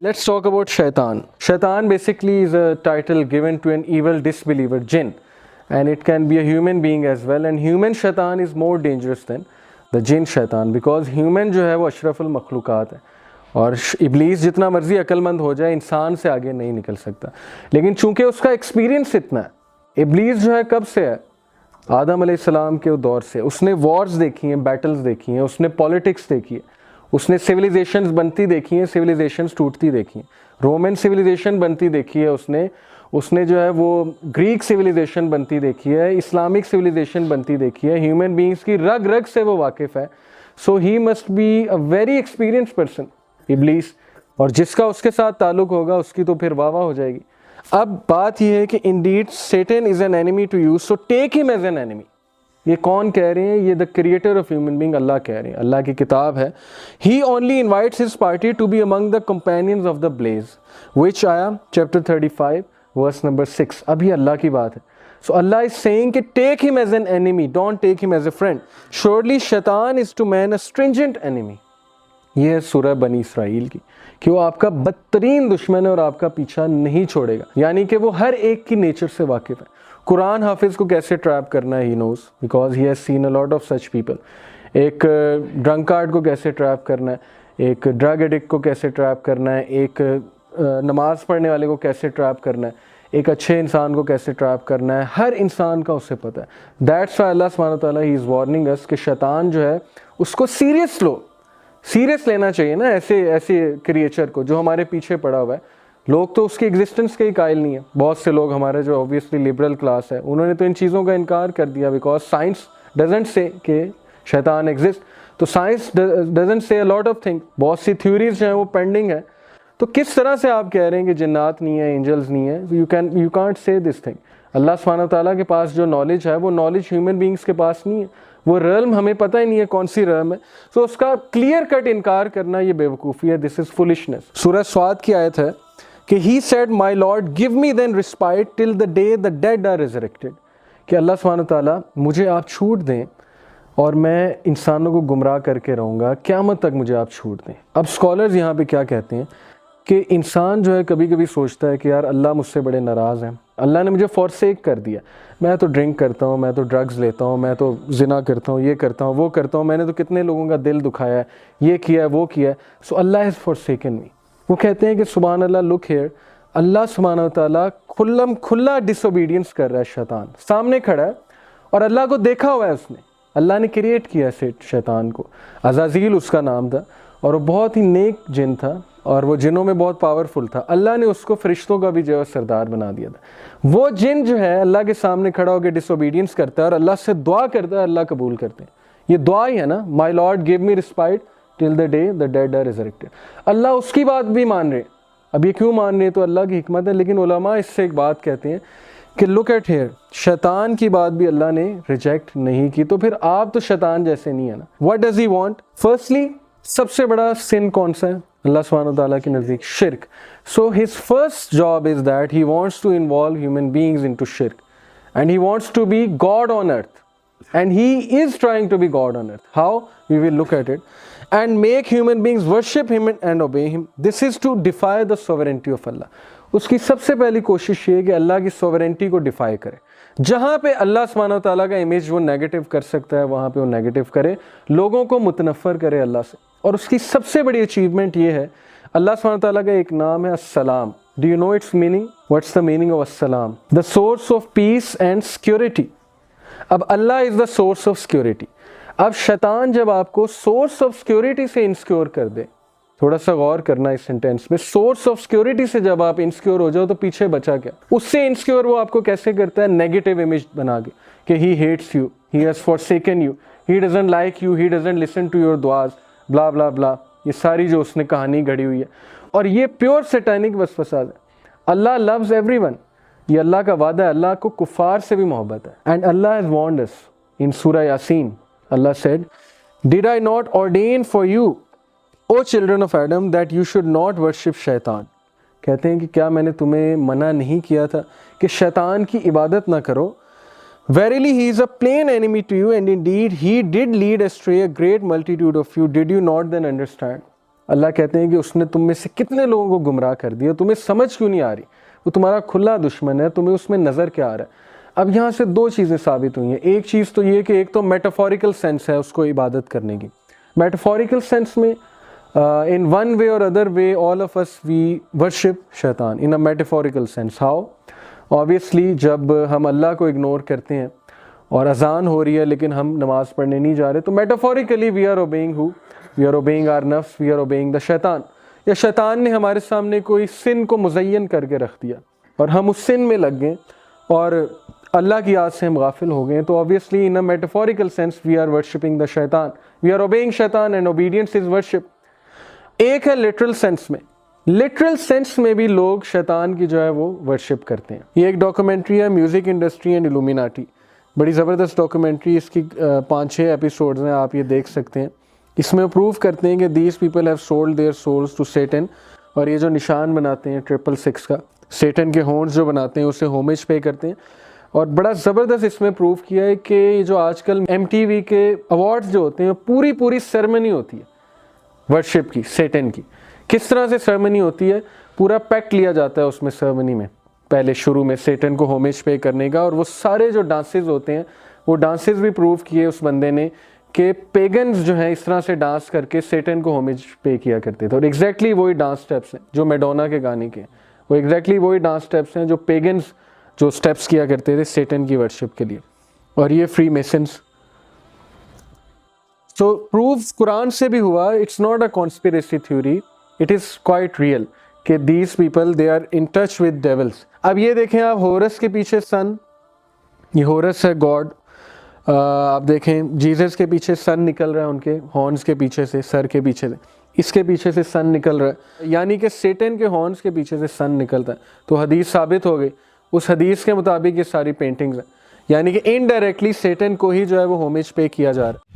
Let's talk about Shaitan. Shaitan basically is a title given to an evil disbeliever, jinn, and it can be a human being as well. And human Shaitan is more dangerous than the jinn Shaitan because human जो है वो अशरफुल मखलूक़ात है और इब्लीस जितना मर्जी अक्लमंद हो जाए इंसान से आगे नहीं निकल सकता, लेकिन चूंकि उसका एक्सपीरियंस इतना है, इब्लीस जो है कब से है, आदम अलैहिस्सलाम के दौर से। उसने वॉर्स देखी हैं, बैटल्स देखी हैं, उसने पॉलिटिक्स देखी है, उसने सिविलाइजेशंस बनती देखी हैं, सिविलाइजेशंस टूटती देखी हैं, रोमन सिविलाइजेशन बनती देखी है उसने जो है वो ग्रीक सिविलाइजेशन बनती देखी है, इस्लामिक सिविलाइजेशन बनती देखी है, ह्यूमन बींग्स की रग रग से वो वाकिफ़ है। So he must be a very experience person इब्लीस, और जिसका उसके साथ ताल्लुक़ होगा उसकी तो फिर वाह वाह हो जाएगी। अब बात यह है कि indeed Satan is an enemy to you, so take him as an enemy. ये कौन कह रहे हैं? ये the creator of human being Allah कह रहे हैं, अल्लाह की किताब है। He only invites his party to be among the companions of the blaze, which आया चैप्टर 35 वर्स नंबर 6। अभी अल्लाह की बात है। सो अल्लाह इज सेइंग कि take him as an enemy, don't take him as a friend. Surely शैतान is to man a stringent enemy. ये है सूरह बनी इसराइल की कि वो आपका बदतरीन दुश्मन है और आपका पीछा नहीं छोड़ेगा, यानी कि वो हर एक की नेचर से वाकिफ़ है। कुरान हाफिज़ को कैसे ट्रैप करना है he knows, because he has seen a lot of such people. एक ड्रंकार्ड को कैसे ट्रैप करना है, एक ड्रग एडिक्ट को कैसे ट्रैप करना है, एक नमाज़ पढ़ने वाले को कैसे ट्रैप करना है, एक अच्छे इंसान को कैसे ट्रैप करना है, हर इंसान का उसे पता है। दैट्स व्हाई अल्लाह सुब्हानहू व तआला ही इज़ वार्निंग अस कि शैतान जो है उसको सीरियस लेना चाहिए ना, ऐसे क्रिएचर को जो हमारे पीछे पड़ा हुआ है। लोग तो उसकी एग्जिस्टेंस के ही कायल नहीं है। बहुत से लोग हमारे जो ऑब्वियसली लिबरल क्लास है उन्होंने तो इन चीज़ों का इनकार कर दिया, बिकॉज साइंस डजंट से कि शैतान एग्जिस्ट। तो science doesn't say a lot of thing, बहुत सी थ्योरीज जो हैं वो पेंडिंग है। तो किस तरह से आप कह रहे हैं कि जिन्नात नहीं है, एंजल्स नहीं है? You can't say this thing. Allah सुब्हानहू व तआला के पास जो नॉलेज है वो नॉलेज ह्यूमन बींग्स के पास नहीं है। वो रल्म हमें पता ही नहीं है कौन सी रल्म है। सो उसका क्लियर कट इनकार करना ये बेवकूफ़ी है, दिस इज़ फुलिशनेस। सूरह स्वाद की आयत है कि he said my lord give me then respite till the day the dead are resurrected, कि अल्लाह सुब्हानहू व तआला मुझे आप छूट दें और मैं इंसानों को गुमराह करके रहूँगा, क़यामत तक मुझे आप छूट दें। अब स्कॉलर्स यहाँ पे क्या कहते हैं कि इंसान जो है कभी कभी सोचता है कि यार अल्लाह मुझसे बड़े नाराज़ हैं, अल्लाह ने मुझे फॉरसेक कर दिया, मैं तो ड्रिंक करता हूँ, मैं तो ड्रग्स लेता हूँ, मैं तो जिना करता हूँ, ये करता हूँ, वो करता हूँ, मैंने तो कितने लोगों का दिल दुखाया है, ये किया है, वो किया है, सो अल्लाह हैज़ फॉरसेकन मी। वो कहते हैं कि सुभान अल्लाह, लुक हियर, अल्लाह सुब्हानहू व तआला खुला डिसोबीडियंस कर रहा है। शैतान सामने खड़ा है और अल्लाह को देखा हुआ है उसने, अल्लाह ने क्रिएट किया है शैतान को। अज़ाज़ील उसका नाम था और वो बहुत ही नेक जिन था और वो जिनों में बहुत पावरफुल था। अल्लाह ने उसको फरिश्तों का भी जो है सरदार बना दिया था। वो जिन जो है अल्लाह के सामने खड़ा होकर डिसोबीडियंस करता है और अल्लाह से दुआ करता है, अल्लाह कबूल करते हैं। ये दुआ ही है ना, my lord give me respite till the day the dead are resurrected. Allah उसकी बात भी मान रहे। अब ये क्यों मान रहे हैं? तो अल्लाह की हिकमत है। लेकिन उलमा इससे एक बात कहते हैं कि लुक एट हियर, शैतान की बात भी अल्लाह ने रिजेक्ट नहीं की, तो फिर आप तो शैतान जैसे नहीं है ना। What does he want? Firstly सबसे बड़ा सिन कौन सा है अल्लाह सुब्हानहू व तआला के नज़दीक? शिर्क। So his first job is that he wants to involve human beings into शिर्क and he wants to be god on earth and he is trying to be god on earth. How? We will look at it and make human beings worship him and obey him. This is to defy the sovereignty of Allah. उसकी सबसे पहली कोशिश ये है कि अल्लाह की sovereignty को DeFi करे। जहाँ पे अल्लाह सुब्हानहू व तआला का इमेज वो नेगेटिव कर सकता है वहाँ पे वो नेगेटिव करे, लोगों को मुतनफ़र करे अल्लाह से। और उसकी सबसे बड़ी अचीवमेंट ये है, अल्लाह सुब्हानहू व तआला का एक नाम है अस्सलाम। Do you know its meaning? What's the meaning of अस्सलाम? The source of peace and security. अब Allah is the source of security. अब शैतान जब आपको सोर्स ऑफ सिक्योरिटी से इनसिक्योर कर दे, थोड़ा सा गौर करना इस सेंटेंस में, सोर्स ऑफ सिक्योरिटी से जब आप इनसिक्योर हो जाओ तो पीछे बचा क्या? उससे इनसिक्योर वो आपको कैसे करता है? नेगेटिव इमेज बना के कि he hates you, he has forsaken you, he doesn't like you, he doesn't listen to your दुआज, ब्ला ब्ला ब्ला। ये सारी जो उसने कहानी गढ़ी हुई है और ये प्योर सैटानिक वसवसा है। अल्लाह लव्स एवरीवन, ये अल्लाह का वादा है। अल्लाह को कुफार से भी मोहब्बत है। And Allah has warned us in सूरह यासीन। Allah said, did I not ordain for you O children of Adam that you should not worship शैतान। कहते हैं कि क्या मैंने तुम्हें मना नहीं किया था कि शैतान की इबादत ना करो? Verily he is a plain enemy to you and indeed he did lead astray a great multitude of you. Did you not then understand? अल्लाह कहते हैं कि उसने तुम में से कितने लोगों को गुमराह कर दिया, तुम्हें समझ क्यों नहीं आ रही, वो तुम्हारा खुला दुश्मन है, तुम्हें उसमें नज़र क्या आ रहा है। अब यहाँ से दो चीज़ें साबित हुई हैं। एक चीज़ तो ये कि एक तो मेटाफोरिकल सेंस है उसको इबादत करने की। मेटाफोरिकल सेंस में in one way or other way all of us we worship शैतान in a metaphorical sense. How? Obviously जब हम अल्लाह को इग्नोर करते हैं और अजान हो रही है लेकिन हम नमाज़ पढ़ने नहीं जा रहे, तो metaphorically we are obeying who, we are obeying our नफ्स, वी आर ओबेइंग द शैतान। या शैतान ने हमारे सामने कोई सिन को मुज़य्यन करके रख दिया और हम उस सिन में लग गए और अल्लाह की याद से हम गाफिल हो गए। तो obviously in a metaphorical sense we are worshipping the शैतान, वी आर ओबेइंग शैतान एंड ओबीडियंस इज वर्शिप। एक है लिटरल सेंस में, लिटरल सेंस में भी लोग शैतान की जो है वो वर्शिप करते हैं। ये एक डॉक्यूमेंट्री है, म्यूज़िक इंडस्ट्री एंड इल्यूमिनाटी, बड़ी ज़बरदस्त डॉक्यूमेंट्री, इसकी 5-6 एपिसोड्स हैं, आप ये देख सकते हैं। इसमें प्रूव करते हैं कि these people have sold their souls to Satan, और ये जो निशान बनाते हैं 666 का, सेटन के हॉर्न्स जो बनाते हैं उसे होमेज पे करते हैं। और बड़ा ज़बरदस्त इसमें प्रूव किया है कि जो आजकल MTV के अवार्ड्स जो होते हैं पूरी सेरेमनी होती है वर्शिप की, सेटन की। किस तरह से सेरेमनी होती है, पूरा पैक्ट लिया जाता है उसमें सेरेमनी में, पहले शुरू में सेटन को होमेज पे करने का, और वो सारे जो डांसेस होते हैं वो डांसेस भी प्रूव किए उस बंदे ने कि पेगन्स जो हैं इस तरह से डांस करके सेटन को होमेज पे किया करते थे। और एग्जैक्टली वही डांस स्टेप्स हैं जो मैडोना के गाने के, वो एग्जैक्टली वही डांस स्टेप्स हैं जो पेगन्स जो स्टेप्स किया करते थे सेटन की वर्शिप के लिए। और ये फ्री मेसन्स, सो प्रूफ कुरान से भी हुआ, it's not a conspiracy theory, it is quite real कि these people they are in touch with devils. अब ये देखें आप, होरस के पीछे सन, ये होरस है गॉड। आप देखें जीसस के पीछे सन निकल रहा है, उनके हॉर्न्स के पीछे से, सर के पीछे से, इसके पीछे से सन निकल रहा है, यानी कि सेटन के हॉर्न्स के पीछे से सन निकलता है। तो हदीस साबित हो गई, उस हदीस के मुताबिक ये सारी पेंटिंग्स हैं, यानी कि इनडायरेक्टली सेटन को ही जो है वो होमेज पे किया जा रहा है।